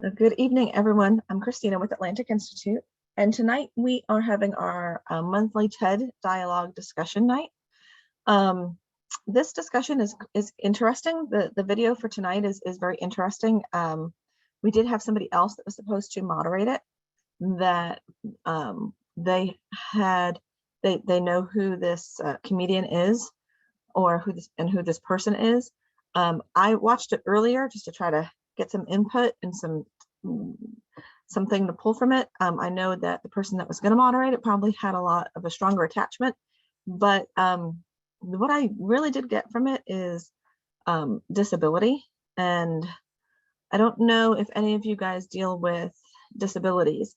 Good evening, everyone. I'm Christina with Atlantic Institute, and tonight we are having our monthly TED Dialogue discussion night. This discussion is interesting. The video for tonight is very interesting. We did have somebody else that was supposed to moderate it. That they know who this comedian is, or who this person is. I watched it earlier just to try to get some input and something to pull from it. I know that the person that was going to moderate it probably had a stronger attachment, but what I really did get from it is disability. And I don't know if any of you guys deal with disabilities.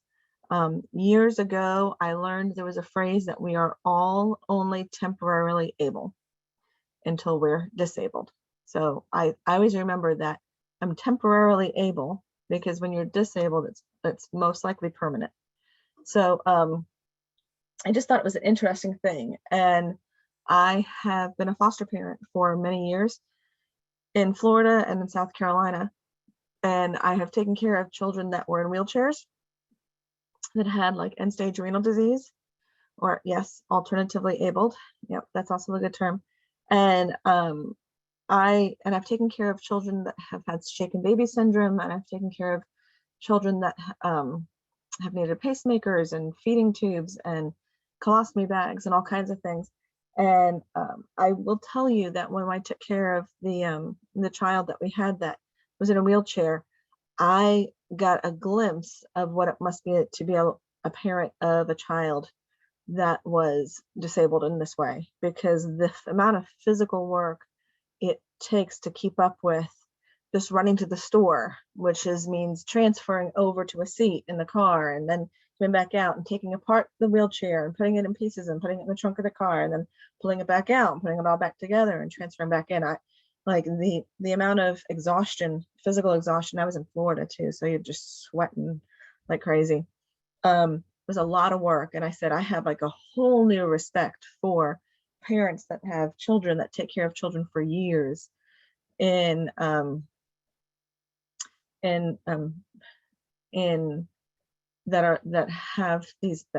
Years ago, I learned there was a phrase that we are all only temporarily able until we're disabled. So I always remember that I'm temporarily able, because when you're disabled, it's most likely permanent. So I just thought it was an interesting thing. And I have been a foster parent for many years in Florida and in South Carolina. And I have taken care of children that were in wheelchairs that had like end-stage renal disease, or yes, alternatively abled. Yep, that's also a good term. And I've taken care of children that have had shaken baby syndrome, and I've taken care of children that have needed pacemakers and feeding tubes and colostomy bags and all kinds of things. And I will tell you that when I took care of the child that we had that was in a wheelchair, I got a glimpse of what it must be to be a parent of a child that was disabled in this way, because the amount of physical work it takes to keep up with just running to the store, which means transferring over to a seat in the car and then coming back out and taking apart the wheelchair and putting it in pieces and putting it in the trunk of the car and then pulling it back out and putting it all back together and transferring back in. Like the amount of exhaustion, physical exhaustion. I was in Florida too, so you're just sweating like crazy. It was a lot of work. And I said, I have like a whole new respect for parents that have children, that take care of children for years in that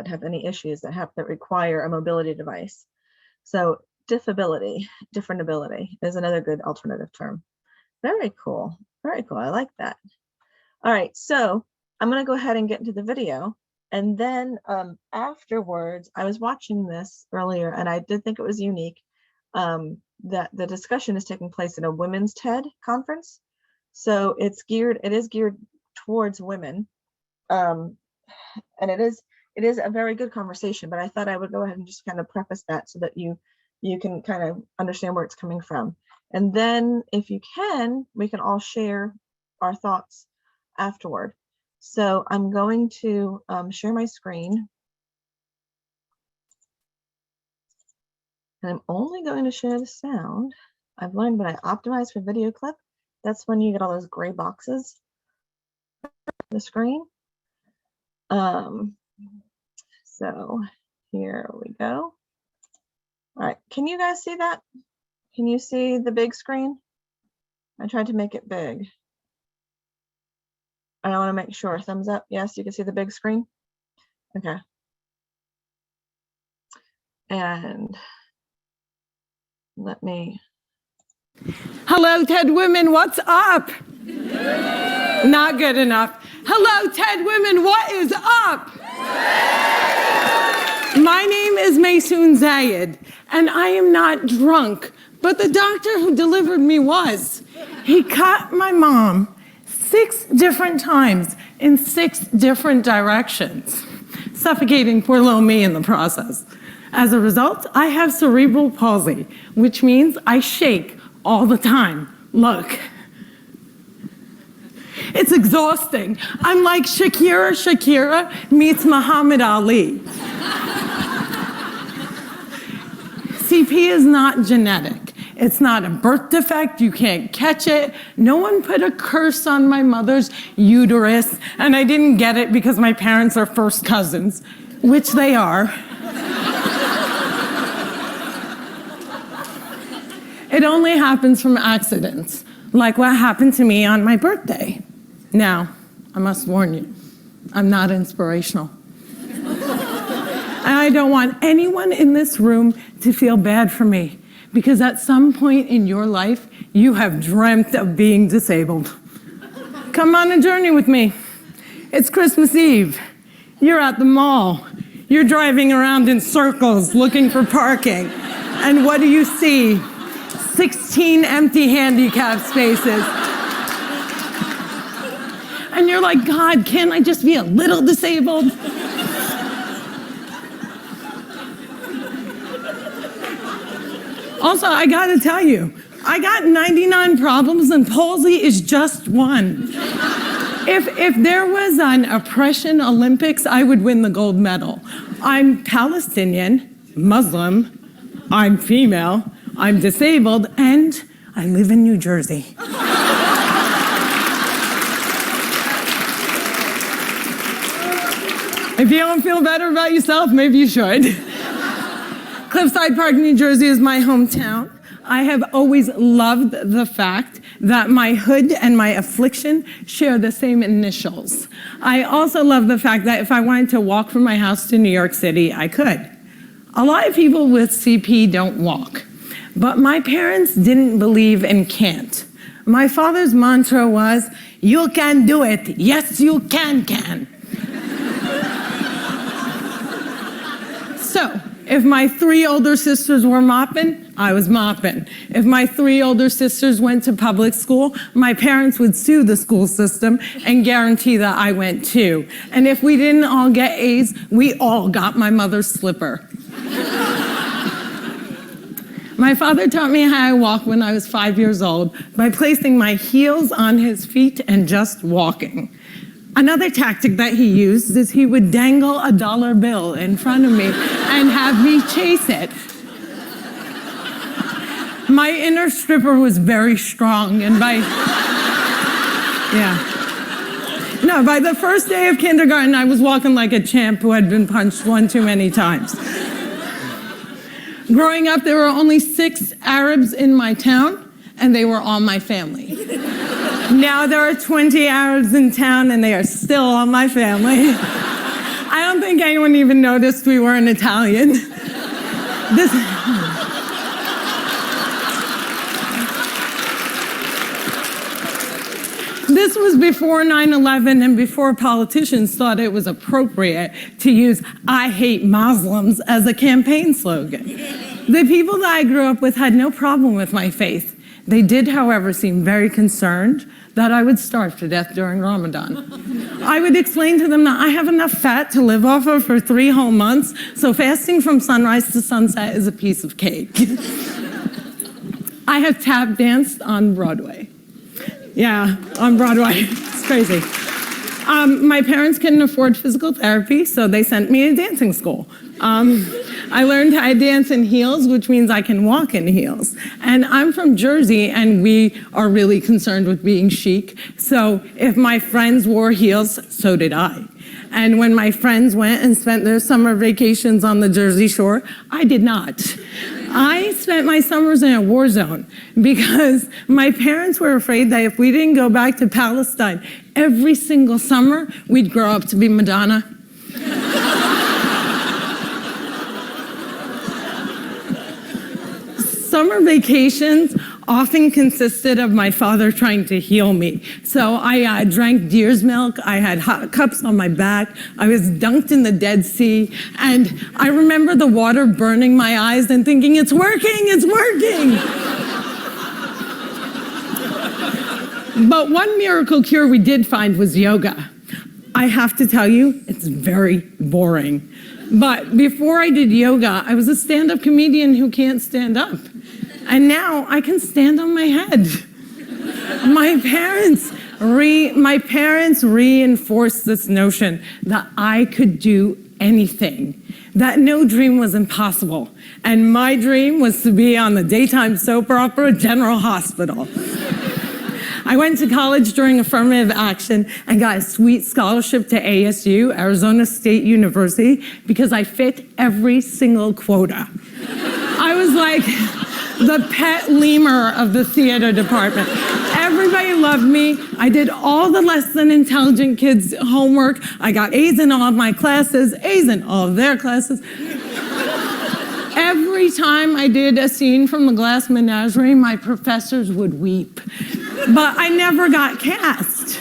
have any issues that require a mobility device. So different ability is another good alternative term. Very cool. I like that. All right, so I'm going to go ahead and get into the video. And then afterwards, I was watching this earlier, and I did think it was unique that the discussion is taking place in a women's TED conference. So it is geared towards women, and it is a very good conversation. But I thought I would go ahead and just kind of preface that so that you can kind of understand where it's coming from. And then, if you can, we can all share our thoughts afterward. So I'm going to share my screen. And I'm only going to share the sound. I've learned when I optimize for video clip, that's when you get all those gray boxes on the screen. So here we go. All right, can you guys see that? Can you see the big screen? I tried to make it big. I want to make sure. Thumbs up. Yes, you can see the big screen. Okay. And let me. Hello, TED Women. What's up? Not good enough. Hello, TED Women. What is up? My name is Maysoon Zayid, and I am not drunk, but the doctor who delivered me was. He cut my mom 6 different times in 6 different directions, suffocating poor little me in the process. As a result, I have cerebral palsy, which means I shake all the time. Look. It's exhausting. I'm like Shakira meets Muhammad Ali. CP is not genetic. It's not a birth defect. You can't catch it. No one put a curse on my mother's uterus, and I didn't get it because my parents are first cousins, which they are. It only happens from accidents, like what happened to me on my birthday. Now, I must warn you, I'm not inspirational. And I don't want anyone in this room to feel bad for me, because at some point in your life, you have dreamt of being disabled. Come on a journey with me. It's Christmas Eve. You're at the mall. You're driving around in circles looking for parking. And what do you see? 16 empty handicap spaces. And you're like, God, can't I just be a little disabled? Also, I gotta tell you, I got 99 problems and palsy is just one. If there was an oppression Olympics, I would win the gold medal. I'm Palestinian, Muslim, I'm female, I'm disabled, and I live in New Jersey. If you don't feel better about yourself, maybe you should. Cliffside Park, New Jersey is my hometown. I have always loved the fact that my hood and my affliction share the same initials. I also love the fact that if I wanted to walk from my house to New York City, I could. A lot of people with CP don't walk, but my parents didn't believe in can't. My father's mantra was, you can do it. Yes, you can. So, if my 3 older sisters were mopping, I was mopping. If my 3 older sisters went to public school, my parents would sue the school system and guarantee that I went too. And if we didn't all get A's, we all got my mother's slipper. My father taught me how to walk when I was 5 years old by placing my heels on his feet and just walking. Another tactic that he used is he would dangle a dollar bill in front of me and have me chase it. My inner stripper was very strong, and by the first day of kindergarten, I was walking like a champ who had been punched one too many times. Growing up, there were only 6 Arabs in my town, and they were all my family. Now there are 20 Arabs in town, and they are still all my family. I don't think anyone even noticed we weren't Italian. This was before 9/11 and before politicians thought it was appropriate to use "I hate Muslims" as a campaign slogan. The people that I grew up with had no problem with my faith. They did, however, seem very concerned that I would starve to death during Ramadan. I would explain to them that I have enough fat to live off of for 3 whole months, so fasting from sunrise to sunset is a piece of cake. I have tap danced on Broadway. Yeah, on Broadway. It's crazy. My parents couldn't afford physical therapy, so they sent me to dancing school. I learned how to dance in heels, which means I can walk in heels. And I'm from Jersey, and we are really concerned with being chic. So if my friends wore heels, so did I. And when my friends went and spent their summer vacations on the Jersey Shore, I did not. I spent my summers in a war zone because my parents were afraid that if we didn't go back to Palestine every single summer, we'd grow up to be Madonna. Summer vacations often consisted of my father trying to heal me. So I drank deer's milk, I had hot cups on my back, I was dunked in the Dead Sea, and I remember the water burning my eyes and thinking, it's working, it's working. But one miracle cure we did find was yoga. I have to tell you, it's very boring. But before I did yoga, I was a stand-up comedian who can't stand up. And now I can stand on my head. My parents reinforced this notion that I could do anything, that no dream was impossible. And my dream was to be on the daytime soap opera General Hospital. I went to college during affirmative action and got a sweet scholarship to ASU, Arizona State University, because I fit every single quota. I was like the pet lemur of the theater department. Everybody loved me. I did all the less than intelligent kids' homework. I got A's in all of my classes, A's in all of their classes. Every time I did a scene from The Glass Menagerie, my professors would weep. But I never got cast.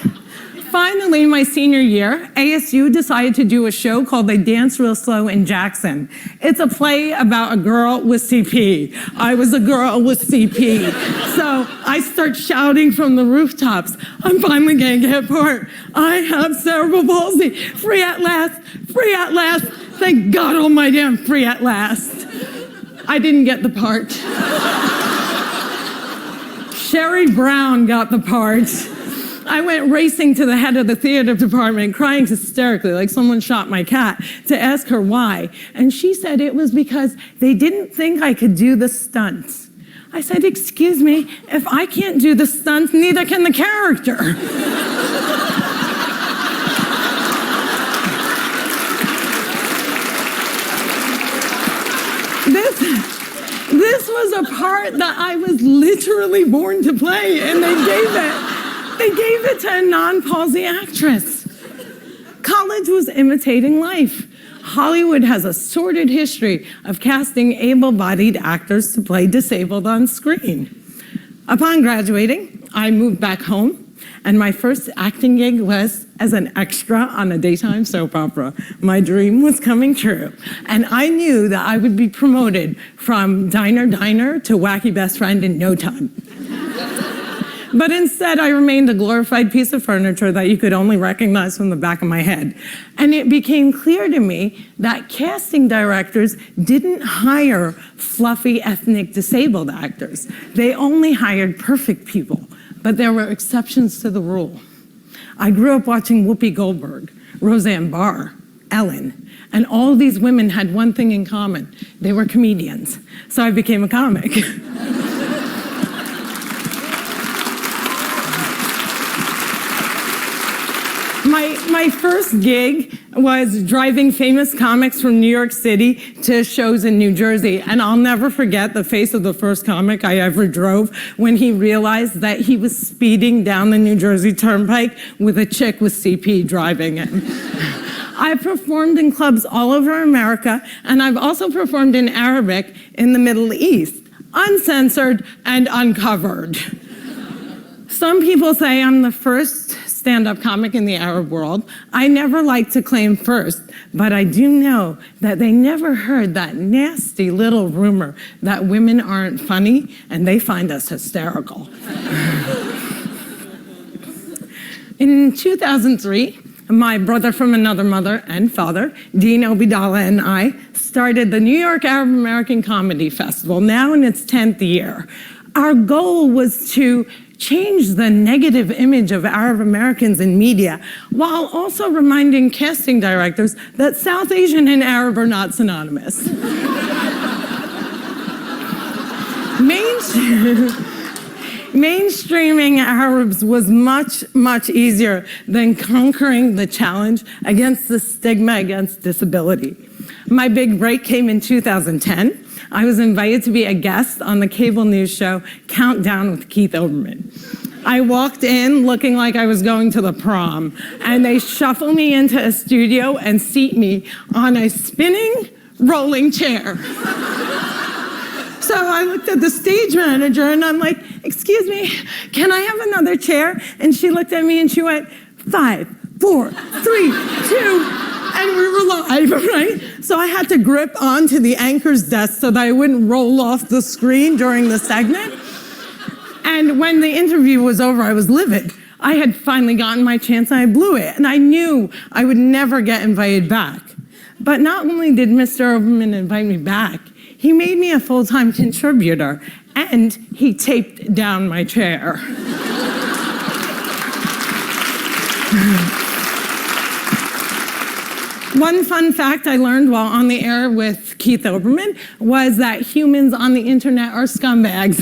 Finally, my senior year, ASU decided to do a show called They Dance Real Slow in Jackson. It's a play about a girl with CP. I was a girl with CP. So I start shouting from the rooftops, I'm finally gonna get part. I have cerebral palsy. Free at last, free at last. Thank God almighty I'm free at last. I didn't get the part. Sherry Brown got the part. I went racing to the head of the theater department, crying hysterically like someone shot my cat, to ask her why. And she said it was because they didn't think I could do the stunts. I said, excuse me, if I can't do the stunts, neither can the character. This was a part that I was literally born to play, and they gave it to a non-palsy actress. College was imitating life. Hollywood has a sordid history of casting able-bodied actors to play disabled on screen. Upon graduating, I moved back home, and my first acting gig was as an extra on a daytime soap opera. My dream was coming true, and I knew that I would be promoted from diner to wacky best friend in no time. But instead, I remained a glorified piece of furniture that you could only recognize from the back of my head. And it became clear to me that casting directors didn't hire fluffy ethnic disabled actors. They only hired perfect people, but there were exceptions to the rule. I grew up watching Whoopi Goldberg, Roseanne Barr, Ellen, and all these women had one thing in common. They were comedians. So I became a comic. My first gig was driving famous comics from New York City to shows in New Jersey, and I'll never forget the face of the first comic I ever drove when he realized that he was speeding down the New Jersey Turnpike with a chick with CP driving him. I performed in clubs all over America, and I've also performed in Arabic in the Middle East, uncensored and uncovered. Some people say I'm the first stand-up comic in the Arab world. I never like to claim first, but I do know that they never heard that nasty little rumor that women aren't funny and they find us hysterical. In 2003, my brother from another mother and father, Dean Obidallah, and I started the New York Arab American Comedy Festival, now in its 10th year. Our goal was to change the negative image of Arab Americans in media, while also reminding casting directors that South Asian and Arab are not synonymous. Mainstreaming Arabs was much, much easier than conquering the challenge against the stigma against disability. My big break came in 2010. I was invited to be a guest on the cable news show Countdown with Keith Olbermann. I walked in looking like I was going to the prom, and they shuffle me into a studio and seat me on a spinning rolling chair. So I looked at the stage manager and I'm like, excuse me, can I have another chair? And she looked at me and she went, 5, 4, 3, 2, and we were live, right? So I had to grip onto the anchor's desk so that I wouldn't roll off the screen during the segment. And when the interview was over, I was livid. I had finally gotten my chance and I blew it. And I knew I would never get invited back. But not only did Mr. Oberman invite me back, he made me a full-time contributor and he taped down my chair. One fun fact I learned while on the air with Keith Olbermann was that humans on the internet are scumbags.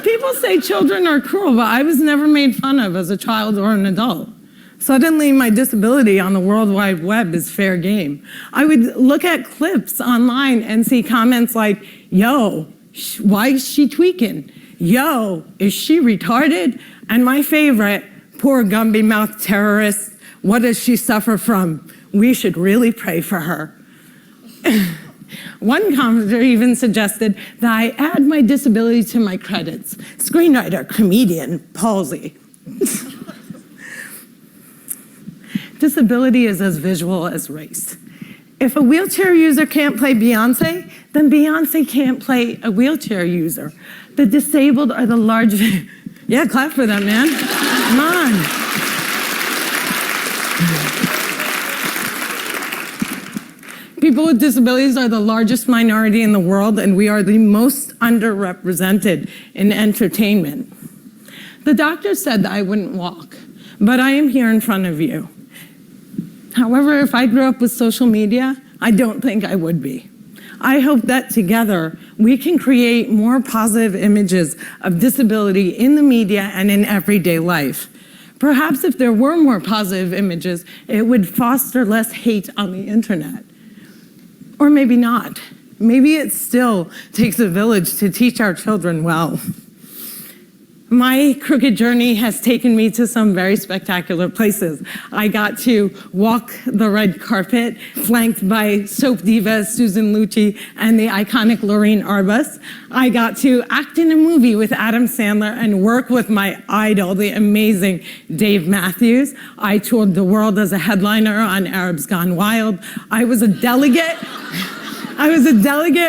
People say children are cruel, but I was never made fun of as a child or an adult. Suddenly, my disability on the World Wide Web is fair game. I would look at clips online and see comments like, yo, why is she tweaking? Yo, is she retarded? And my favorite, poor Gumby mouth terrorist, what does she suffer from? We should really pray for her. One commenter even suggested that I add my disability to my credits. Screenwriter, comedian, palsy. Disability is as visual as race. If a wheelchair user can't play Beyonce, then Beyonce can't play a wheelchair user. The disabled are the largest. Yeah, clap for that, man. Come on. People with disabilities are the largest minority in the world, and we are the most underrepresented in entertainment. The doctor said that I wouldn't walk, but I am here in front of you. However, if I grew up with social media, I don't think I would be. I hope that together we can create more positive images of disability in the media and in everyday life. Perhaps if there were more positive images, it would foster less hate on the internet. Or maybe not. Maybe it still takes a village to teach our children well. My crooked journey has taken me to some very spectacular places. I got to walk the red carpet, flanked by soap diva Susan Lucci and the iconic Lorraine Arbus. I got to act in a movie with Adam Sandler and work with my idol, the amazing Dave Matthews. I toured the world as a headliner on Arabs Gone Wild. I was a delegate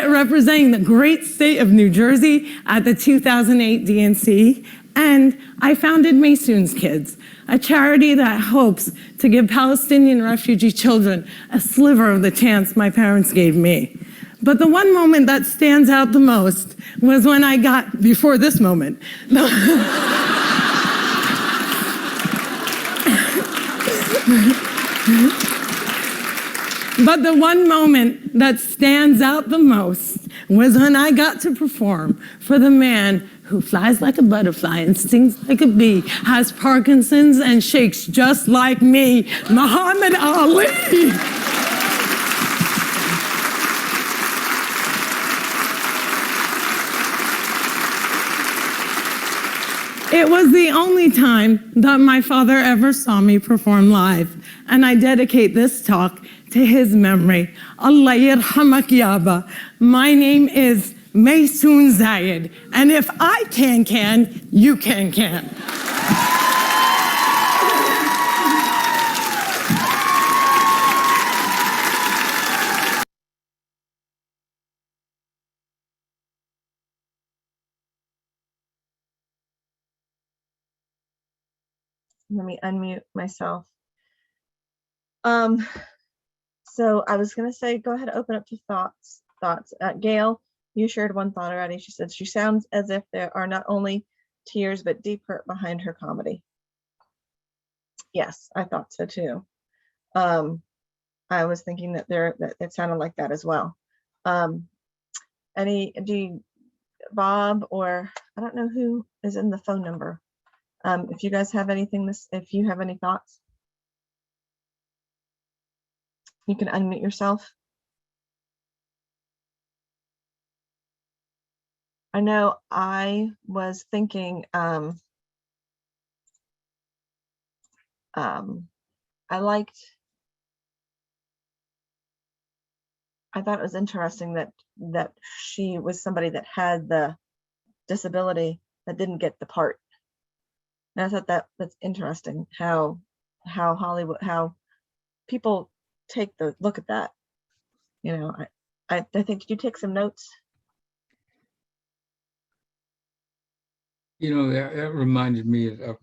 representing the great state of New Jersey at the 2008 DNC, and I founded Maysoon's Kids, a charity that hopes to give Palestinian refugee children a sliver of the chance my parents gave me. But the one moment that stands out the most was when I got, before this moment, but the one moment that stands out the most was when I got to perform for the man who flies like a butterfly and stings like a bee, has Parkinson's and shakes just like me, Muhammad Ali. It was the only time that my father ever saw me perform live, and I dedicate this talk to his memory. Allah yarhamak yaba. My name is Maysoon Zayid, and if I can, you can. Let me unmute myself. So I was gonna say, go ahead and open up to thoughts. Gail, you shared one thought already. She said she sounds as if there are not only tears but deep hurt behind her comedy. Yes, I thought so too. I was thinking that that it sounded like that as well. Bob, or I don't know who is in the phone number. If you guys have anything, if you have any thoughts, you can unmute yourself. I know I was thinking, I thought it was interesting that she was somebody that had the disability that didn't get the part. And I thought that's interesting how Hollywood, how people take the look at that. You know, I think, did you take some notes? You know, that reminded me of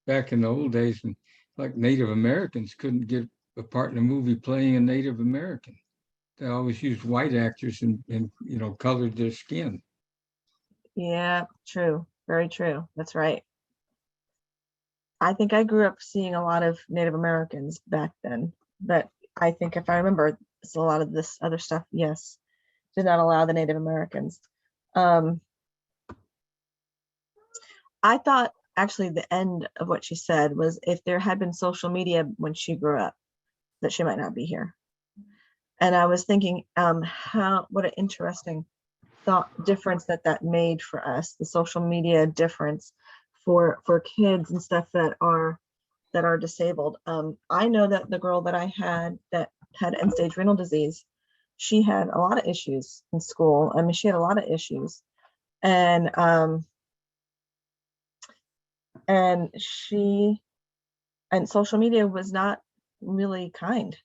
back in the old days when like Native Americans couldn't get a part in a movie playing a Native American. They always used white actors and you know, colored their skin. Yeah, true. Very true. That's right. I think I grew up seeing a lot of Native Americans back then, but I think if I remember, it's a lot of this other stuff, yes, did not allow the Native Americans. I thought actually the end of what she said was if there had been social media when she grew up, that she might not be here. And I was thinking, what an interesting thought difference that made for us, the social media difference for kids and stuff that are disabled. I know that the girl that I had that had end stage renal disease, she had a lot of issues in school. I mean, she had a lot of issues, and she and social media was not really kind,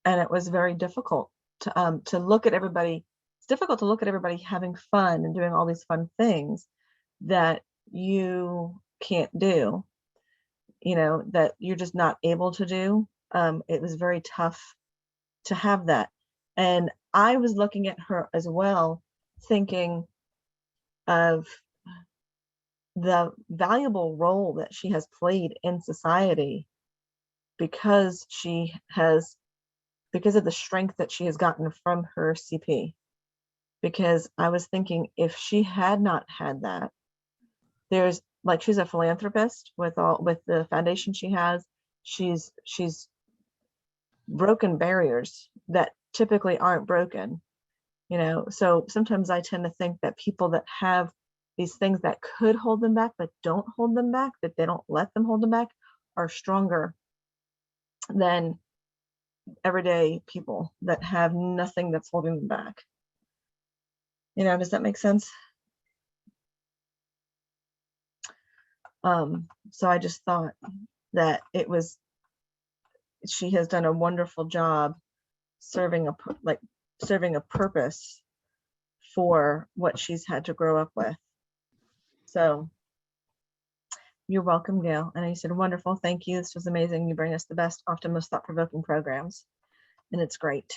and it was very difficult to look at everybody. It's difficult to look at everybody having fun and doing all these fun things that you can't do, you know, that you're just not able to do. It was very tough to have that. And I was looking at her as well, thinking of the valuable role that she has played in society because because of the strength that she has gotten from her CP. Because I was thinking, if she had not had that, there's like, she's a philanthropist with the foundation she has. She's broken barriers that typically aren't broken, you know. So sometimes I tend to think that people that have these things that could hold them back but don't hold them back, that they don't let them hold them back, are stronger than everyday people that have nothing that's holding them back. You know, does that make sense? So I just thought that she has done a wonderful job serving a purpose for what she's had to grow up with. So you're welcome, Gail. And I said, wonderful, thank you. This was amazing. You bring us the best, often most thought-provoking programs, and it's great.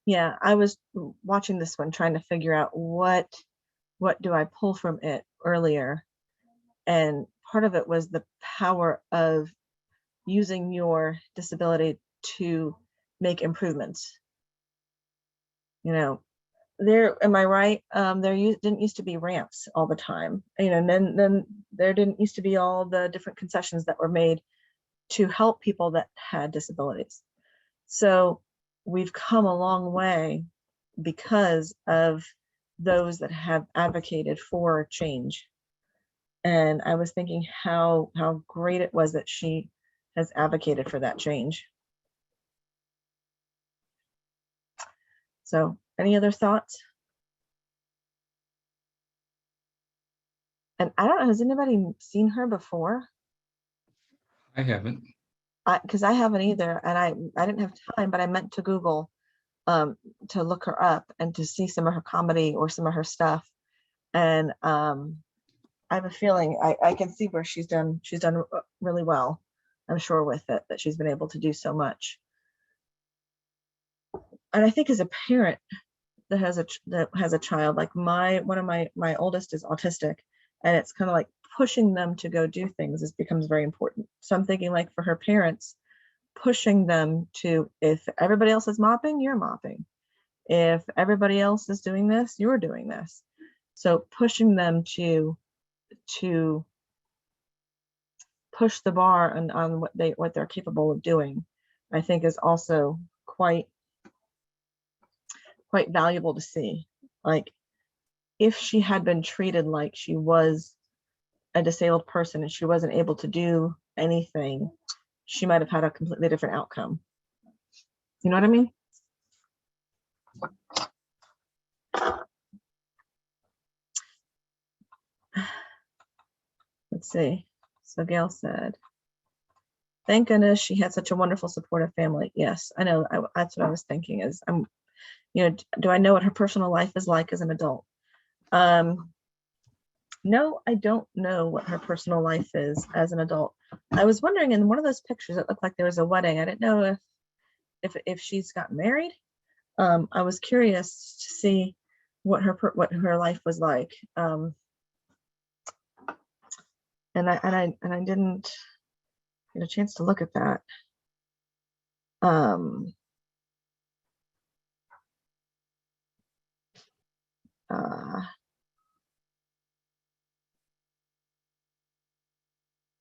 Yeah, I was watching this one, trying to figure out what do I pull from it earlier. And part of it was the power of using your disability to make improvements. You know, am I right? Didn't used to be ramps all the time, you know, and then there didn't used to be all the different concessions that were made to help people that had disabilities. So we've come a long way because of those that have advocated for change. And I was thinking how great it was that she has advocated for that change. So any other thoughts? And I don't know, has anybody seen her before? I haven't. Because I haven't either, and I didn't have time, but I meant to Google to look her up and to see some of her comedy or some of her stuff. And I have a feeling I can see where she's done really well. I'm sure with it, that she's been able to do so much. And I think as a parent that has a child, like one of my oldest is autistic, and it's kind of like pushing them to go do things becomes very important. So I'm thinking, like, for her parents, pushing them to, if everybody else is mopping, you're mopping. If everybody else is doing this, you're doing this. So pushing them to push the bar on what they're capable of doing, I think is also quite valuable to see. Like, if she had been treated like she was a disabled person and she wasn't able to do anything, she might have had a completely different outcome. You know what I mean? Let's see. So Gail said, thank goodness she had such a wonderful, supportive family. Yes, I know. That's what I was thinking is, do I know what her personal life is like as an adult? No, I don't know what her personal life is as an adult. I was wondering, in one of those pictures, it looked like there was a wedding. I didn't know if she's gotten married. I was curious to see what her life was like. And I didn't get a chance to look at that.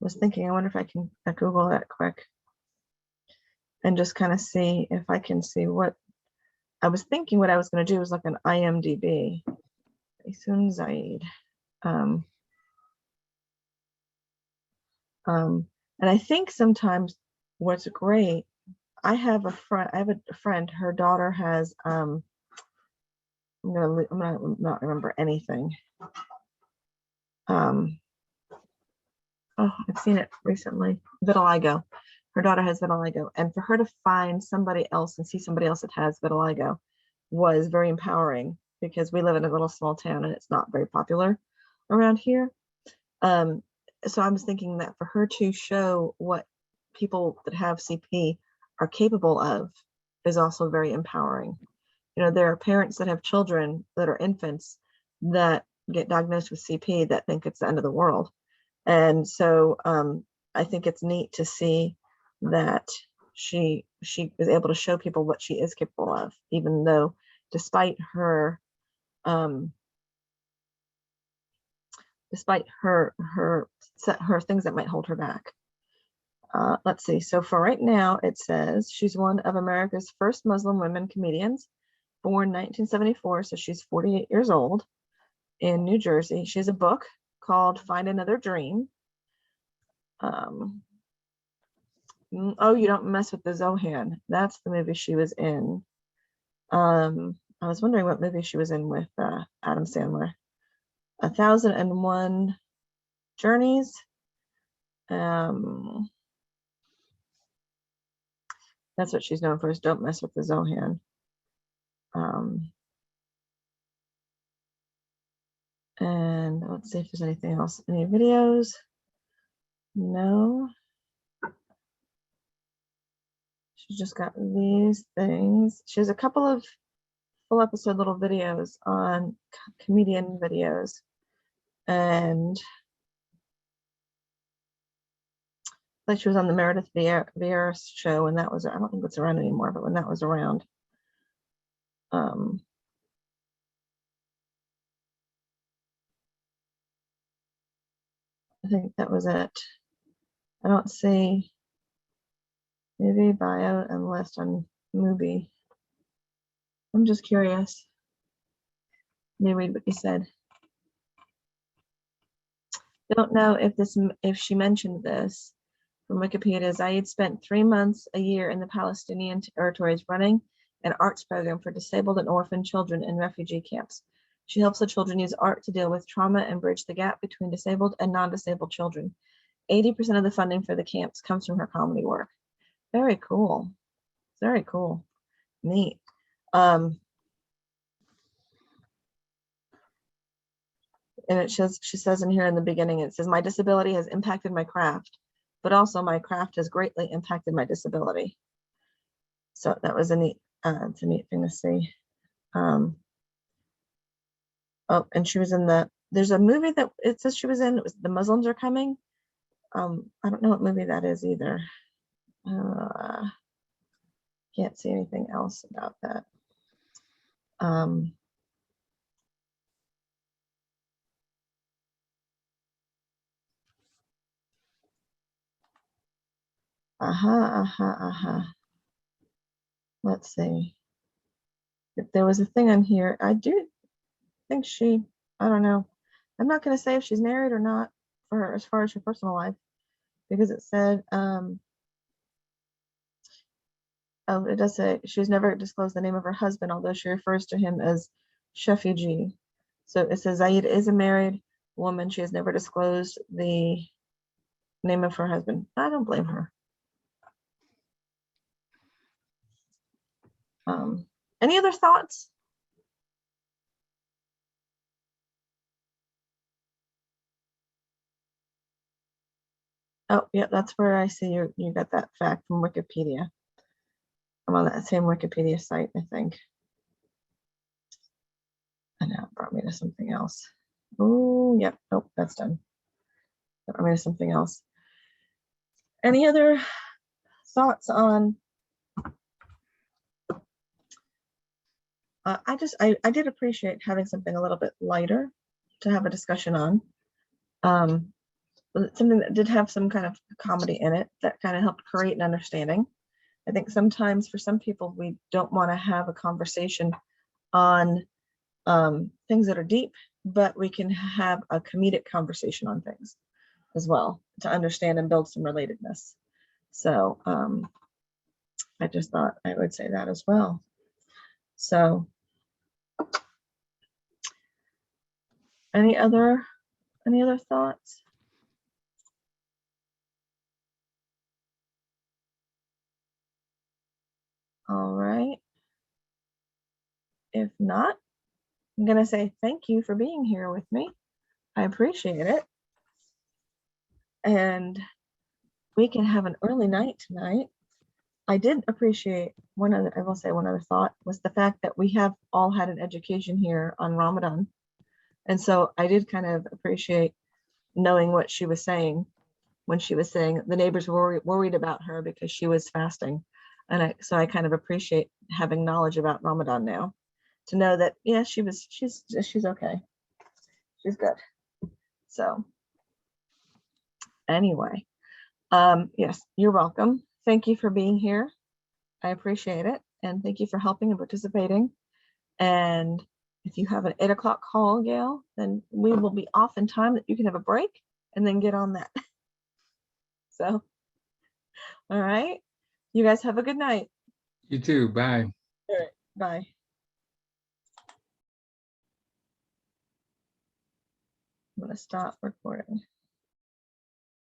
Was thinking, I wonder if I can Google that quick and just kind of see if I can see what I was thinking what I was going to do was look on IMDb. Maysoon Zayid. Um, and I think sometimes what's great, I have a friend, her daughter has, I'm gonna not remember anything. Oh, I've seen it recently. Vitiligo. Her daughter has vitiligo, and for her to find somebody else and see somebody else that has vitiligo was very empowering, because we live in a little small town and it's not very popular around here. So I was thinking that for her to show what people that have CP are capable of is also very empowering. You know, there are parents that have children that are infants that get diagnosed with CP that think it's the end of the world. And so I think it's neat to see that she is able to show people what she is capable of, even though despite her things that might hold her back. Let's see. So for right now, it says she's one of America's first Muslim women comedians, born 1974. So she's 48 years old in New Jersey. She has a book called Find Another Dream. Oh, You Don't Mess with the Zohan. That's the movie she was in. I was wondering what movie she was in with Adam Sandler. 1001 Journeys. That's what she's known for, is Don't Mess with the Zohan. And let's see if there's anything else. Any videos? No. She's just got these things. She has a couple of full episode little videos on comedian videos. And like she was on the Meredith Vieira show, and that was, I don't think it's around anymore, but when that was around. I think that was it. I don't see movie bio and list on Mubi. I'm just curious. Let me read what you said. Don't know if she mentioned this. From Wikipedia, Zayid spent 3 months a year in the Palestinian territories running an arts program for disabled and orphaned children in refugee camps. She helps the children use art to deal with trauma and bridge the gap between disabled and non-disabled children. 80% of the funding for the camps comes from her comedy work. Very cool. Very cool. Neat. And she says in here in the beginning, it says, my disability has impacted my craft, but also my craft has greatly impacted my disability. So that was it's a neat thing to see. Oh, and she was in there's a movie that it says she was in, it was The Muslims Are Coming. I don't know what movie that is either. Can't see anything else about that. Let's see. If there was a thing on here, I do think I don't know. I'm not going to say if she's married or not for her, as far as her personal life, because it said, it does say she's never disclosed the name of her husband, although she refers to him as Shafiji. So it says Zayid is a married woman. She has never disclosed the name of her husband. I don't blame her. Any other thoughts? Oh, yeah, that's where I see you got that fact from Wikipedia. I'm on that same Wikipedia site, I think. And now it brought me to something else. Oh, yep. Nope, that's done. That brought me to something else. Any other thoughts on? I did appreciate having something a little bit lighter to have a discussion on. Something that did have some kind of comedy in it that kind of helped create an understanding I think sometimes for some people, we don't want to have a conversation on things that are deep, but we can have a comedic conversation on things as well to understand and build some relatedness. So I just thought I would say that as well. So any other thoughts? All right. If not, I'm going to say thank you for being here with me. I appreciate it. And we can have an early night tonight. I did appreciate I will say one other thought was the fact that we have all had an education here on Ramadan. And so I did kind of appreciate knowing what she was saying when she was saying the neighbors were worried about her because she was fasting. And so I kind of appreciate having knowledge about Ramadan now to know that, yeah, she's okay. She's good. So anyway, yes, you're welcome. Thank you for being here. I appreciate it. And thank you for helping and participating. And if you have an 8 o'clock call, Gail, then we will be off in time that you can have a break and then get on that. So, all right. You guys have a good night. You too. Bye. All right. Bye. I'm going to stop recording.